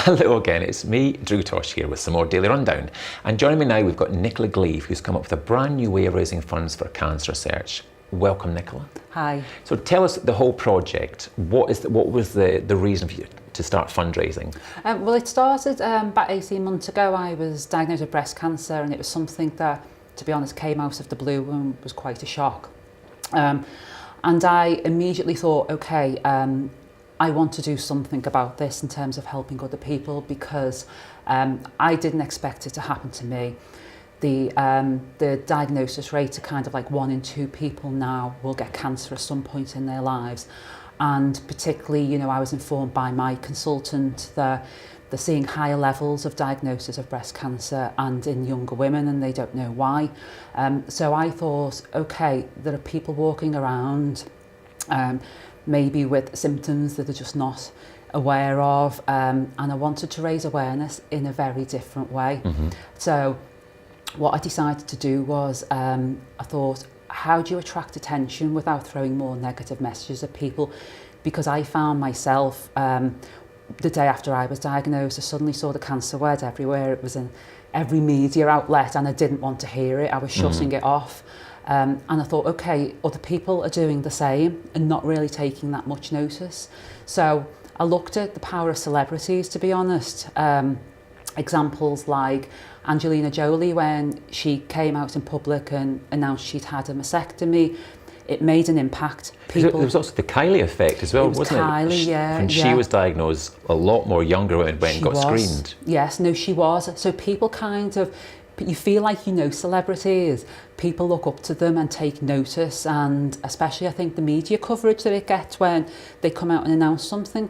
Hello again, it's me, Drew Tosh here with some more Daily Rundown. And joining me now, we've got Nicola Gleave, who's come up with a brand new way of raising funds for cancer research. Welcome, Nicola. Hi. So tell us the whole project. What was the reason for you to start fundraising? Well, it started about 18 months ago. I was diagnosed with breast cancer, and it was something that, to be honest, came out of the blue and was quite a shock. And I immediately thought, okay, I want to do something about this in terms of helping other people, because I didn't expect it to happen to me. The diagnosis rate are kind of like 1 in 2 people now will get cancer at some point in their lives. And particularly, you know, I was informed by my consultant that they're seeing higher levels of diagnosis of breast cancer and in younger women, and they don't know why. So I thought, okay, there are people walking around maybe with symptoms that they're just not aware of, and I wanted to raise awareness in a very different way. So what I decided to do was, I thought, how do you attract attention without throwing more negative messages at people? Because I found myself, the day after I was diagnosed, I suddenly saw the cancer word everywhere. It was in every media outlet, and I didn't want to hear it. I was shutting it off. And I thought, okay, other people are doing the same and not really taking that much notice. So I looked at the power of celebrities, to be honest. Examples like Angelina Jolie, when she came out in public and announced she'd had a mastectomy, it made an impact. There was also the Kylie Effect as well, wasn't it? Kylie, yeah. When she was diagnosed, a lot more younger women went and got screened. Yes, no, she was. So people kind of, you feel like you know celebrities, people look up to them and take notice, and especially I think the media coverage that it gets when they come out and announce something.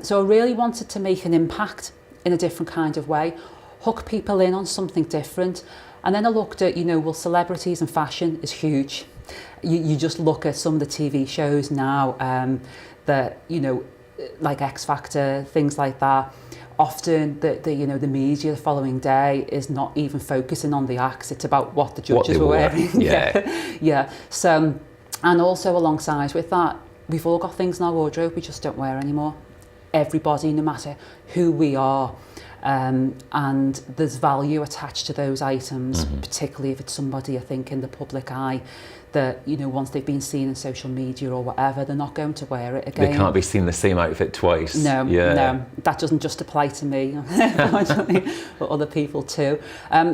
So I really wanted to make an impact in a different kind of way, hook people in on something different. And then I looked at, you know, well, celebrities and fashion is huge. You just look at some of the TV shows now that, you know, like X Factor, things like that. Often the media the following day is not even focusing on the acts, it's about what the judges were wearing. Yeah. So, and also alongside with that, we've all got things in our wardrobe we just don't wear anymore. Everybody, no matter who we are, and there's value attached to those items, particularly if it's somebody, I think, in the public eye, that, you know, once they've been seen in social media or whatever, they're not going to wear it again. They can't be seen the same outfit twice. No, that doesn't just apply to me, unfortunately, but other people too.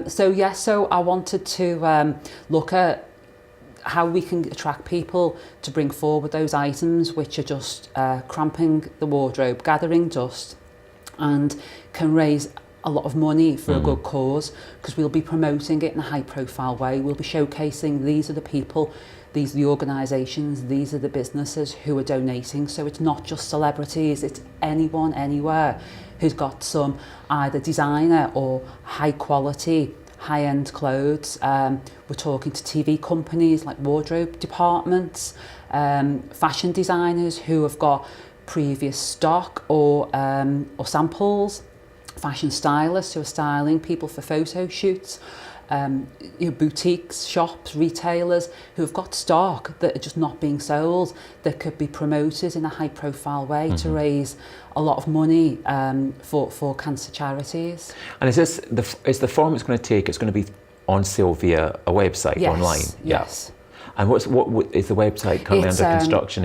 So I wanted to look at how we can attract people to bring forward those items which are just cramping the wardrobe, gathering dust, and can raise a lot of money for a good cause, because we'll be promoting it in a high profile way. We'll be showcasing these are the people, these are the organisations, these are the businesses who are donating. So it's not just celebrities, it's anyone, anywhere who's got some either designer or high quality, high-end clothes. We're talking to TV companies like wardrobe departments, fashion designers who have got previous stock or samples, fashion stylists who are styling people for photo shoots, boutiques, shops, retailers who have got stock that are just not being sold, that could be promoted in a high profile way to raise a lot of money for cancer charities. And is the form it's going to take, it's going to be on sale via a website online? Yes. And what is the website currently under construction?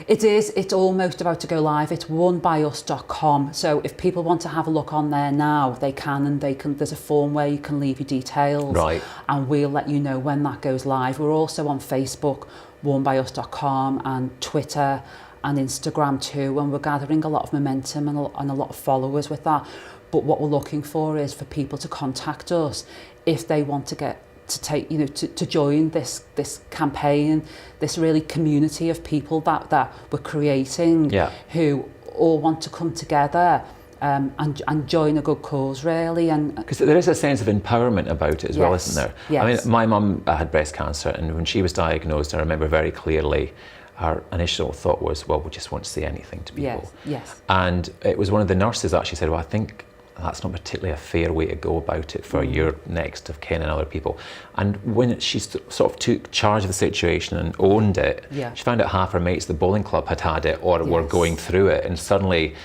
It's almost about to go live. It's onebyus.com. So if people want to have a look on there now, they can, and there's a form where you can leave your details. Right. And we'll let you know when that goes live. We're also on Facebook, onebyus.com, and Twitter and Instagram too, and we're gathering a lot of momentum and a lot of followers with that. But what we're looking for is for people to contact us if they want to join this campaign, this really community of people that we're creating, who all want to come together and join a good cause, really. And because there is a sense of empowerment about it as well, isn't there? Yes. I mean, my mum had breast cancer, and when she was diagnosed, I remember very clearly her initial thought was, well, we just won't say anything to people. Yes. And it was one of the nurses actually said, well, I think that's not particularly a fair way to go about it for your next of kin and other people. And when she sort of took charge of the situation and owned it, she found out half her mates at the bowling club had it or were going through it, and suddenly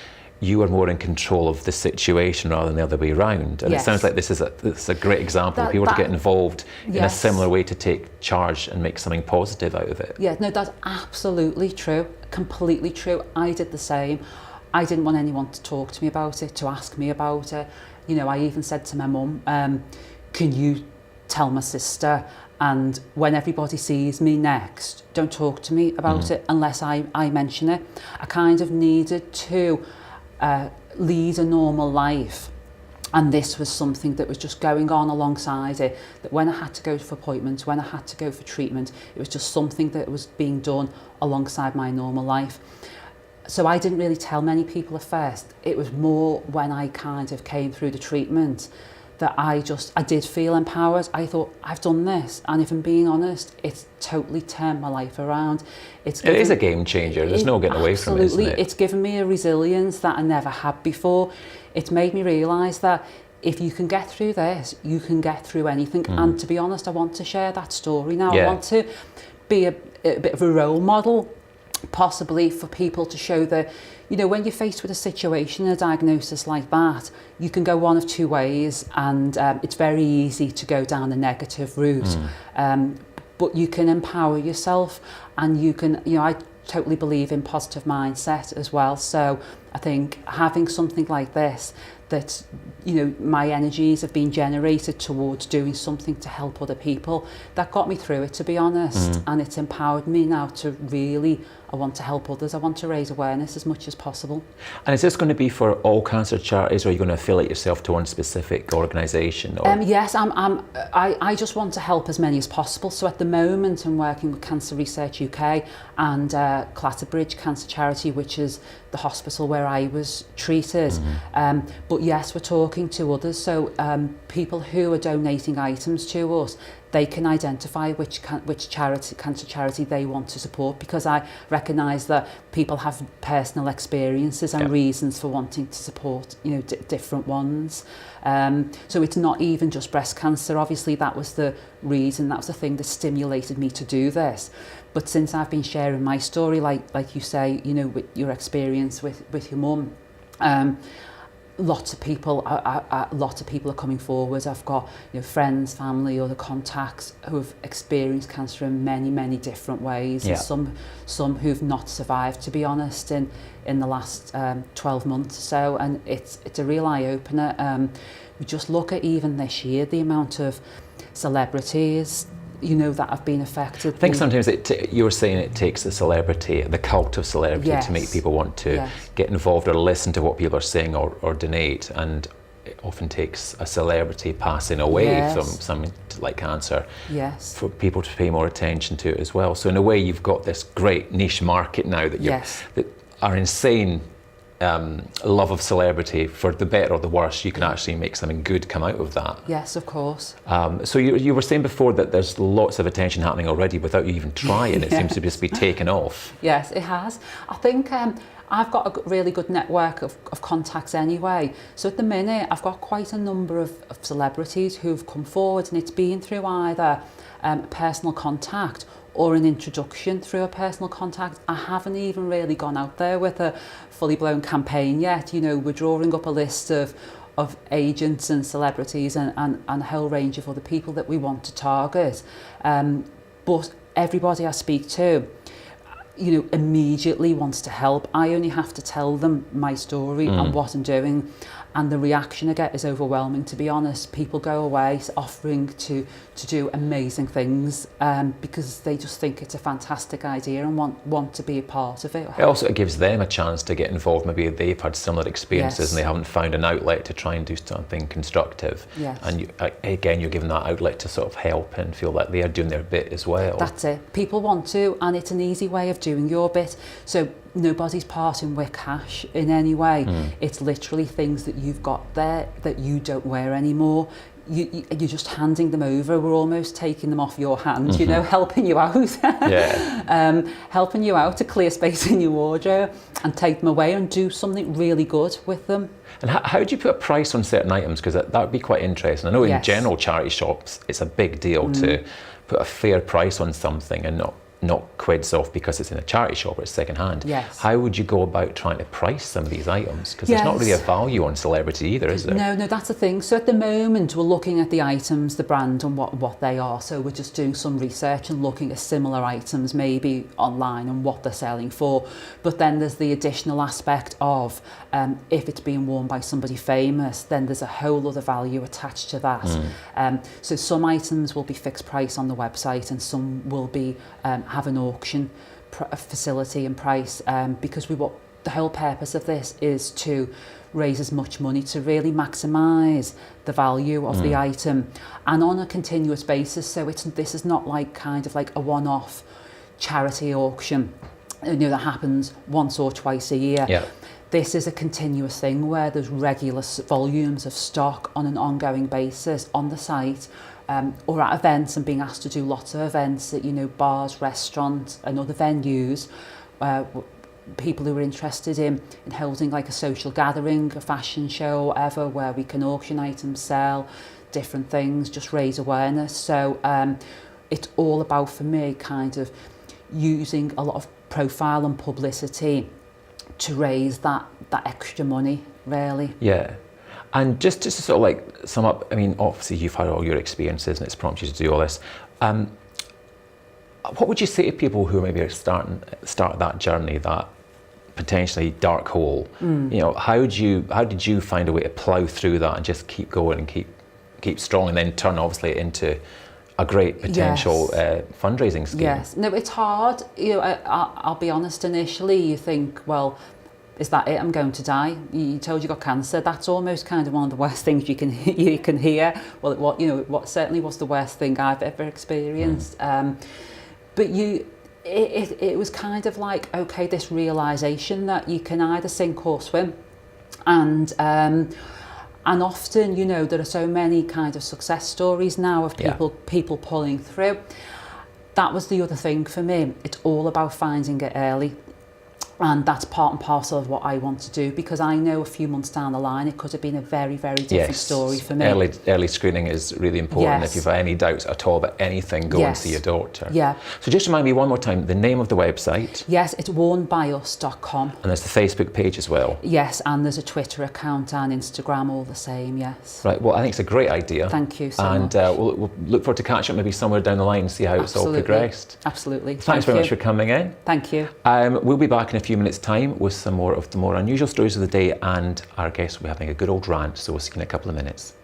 you are more in control of the situation rather than the other way around. And it sounds like this is a great example of people to get involved in a similar way to take charge and make something positive out of it. Yeah, no, that's absolutely true, completely true. I did the same. I didn't want anyone to talk to me about it, to ask me about it. You know, I even said to my mum, can you tell my sister, and when everybody sees me next, don't talk to me about it unless I mention it. I kind of needed to lead a normal life, and this was something that was just going on alongside it, that when I had to go for appointments, when I had to go for treatment, it was just something that was being done alongside my normal life. So I didn't really tell many people at first. It was more when I kind of came through the treatment that I did feel empowered. I thought, I've done this, and if I'm being honest, it's totally turned my life around. It is a game changer. There's no getting away from it, isn't it? It's given me a resilience that I never had before. It's made me realise that if you can get through this, you can get through anything. And to be honest, I want to share that story now. I want to be a bit of a role model, possibly, for people to show that, you know, when you're faced with a situation, a diagnosis like that, you can go one of two ways, and it's very easy to go down the negative route. But you can empower yourself, and you can, you know, I totally believe in positive mindset as well. So I think having something like this, that, you know, my energies have been generated towards doing something to help other people, that got me through it, to be honest. And it's empowered me now to really, I want to help others. I want to raise awareness as much as possible. And is this going to be for all cancer charities, or are you going to affiliate yourself to one specific organisation? Yes, I just want to help as many as possible. So at the moment, I'm working with Cancer Research UK and Clatterbridge Cancer Charity, which is the hospital where I was treated. But yes, we're talking to others. So people who are donating items to us, they can identify which cancer charity they want to support, because I recognise that people have personal experiences and reasons for wanting to support, you know, different ones. So it's not even just breast cancer. Obviously, that was the reason, that was the thing that stimulated me to do this. But since I've been sharing my story, like you say, you know, with your experience with your mum, lots of people are coming forward. I've got, you know, friends, family, other contacts who have experienced cancer in many different ways. Yeah. Some who've not survived, to be honest, in the last 12 months or so, and it's a real eye opener. We just look at even this year, the amount of celebrities, you know, that have been affected. I think sometimes you were saying it takes the celebrity, the cult of celebrity, to make people want to get involved or listen to what people are saying or donate. And it often takes a celebrity passing away from something like cancer for people to pay more attention to it as well. So in a way, you've got this great niche market now that are insane love of celebrity. For the better or the worse, you can actually make something good come out of that. Yes, of course. So you were saying before that there's lots of attention happening already without you even trying. It seems to just be taken off. Yes, it has. I think I've got a really good network of contacts anyway. So at the minute, I've got quite a number of celebrities who've come forward, and it's been through either a personal contact or an introduction through a personal contact. I haven't even really gone out there with a fully blown campaign yet. You know, we're drawing up a list of agents and celebrities and a whole range of other people that we want to target. But everybody I speak to, you know, immediately wants to help. I only have to tell them my story and what I'm doing, and the reaction I get is overwhelming, to be honest. People go away offering to do amazing things because they just think it's a fantastic idea and want to be a part of it. It also gives them a chance to get involved. Maybe they've had similar experiences and they haven't found an outlet to try and do something constructive. Yes. And again, you're giving that outlet to sort of help and feel like they are doing their bit as well. That's it. People want to, and it's an easy way of doing your bit. So nobody's parting with cash in any way. It's literally things that you've got there that you don't wear anymore. You're just handing them over. We're almost taking them off your hands, you know, helping you out. Helping you out to clear space in your wardrobe and take them away and do something really good with them. And how do you put a price on certain items? Because that would be quite interesting. I know in general charity shops, it's a big deal to put a fair price on something and not knock quids off because it's in a charity shop or it's second hand. Yes. How would you go about trying to price some of these items? Because there's not really a value on celebrity either, is there? No, that's the thing. So at the moment, we're looking at the items, the brand and what they are. So we're just doing some research and looking at similar items maybe online and what they're selling for. But then there's the additional aspect of if it's being worn by somebody famous, then there's a whole other value attached to that. So some items will be fixed price on the website and some will be have an auction facility and price, because the whole purpose of this is to raise as much money to really maximise the value of the item, and on a continuous basis. So this is not like kind of like a one-off charity auction, that happens once or twice a year. Yeah. This is a continuous thing where there's regular volumes of stock on an ongoing basis on the site, or at events, and being asked to do lots of events at bars, restaurants and other venues, people who are interested in holding like a social gathering, a fashion show, whatever, where we can auction items, sell different things, just raise awareness. So it's all about, for me, kind of using a lot of profile and publicity to raise that extra money, really. Yeah. And just to sort of like sum up, I mean, obviously you've had all your experiences and it's prompted you to do all this. What would you say to people who maybe are start that journey, that potentially dark hole? How did you find a way to plough through that and just keep going and keep strong, and then turn obviously into a great potential fundraising scheme? Yes. No, it's hard. I'll be honest. Initially, you think, well, is that it? I'm going to die. You told you got cancer. That's almost kind of one of the worst things you can hear. Well, what certainly was the worst thing I've ever experienced. But it was kind of like, okay, this realization that you can either sink or swim, and often, there are so many kind of success stories now of people pulling through. That was the other thing for me. It's all about finding it early. And that's part and parcel of what I want to do, because I know a few months down the line it could have been a very, very different story for me. Early screening is really important. If you've any doubts at all about anything, go and see your doctor. Yeah. So just remind me one more time, the name of the website. Yes, it's wornbyus.com. And there's the Facebook page as well. Yes, and there's a Twitter account and Instagram, all the same, yes. Right, well, I think it's a great idea. Thank you so much. And we'll look forward to catching up maybe somewhere down the line and see how it's all progressed. Absolutely. Thanks very much for coming in. Thank you. We'll be back in a few minutes' time with some more of the more unusual stories of the day, and our guests will be having a good old rant, so we'll see you in a couple of minutes.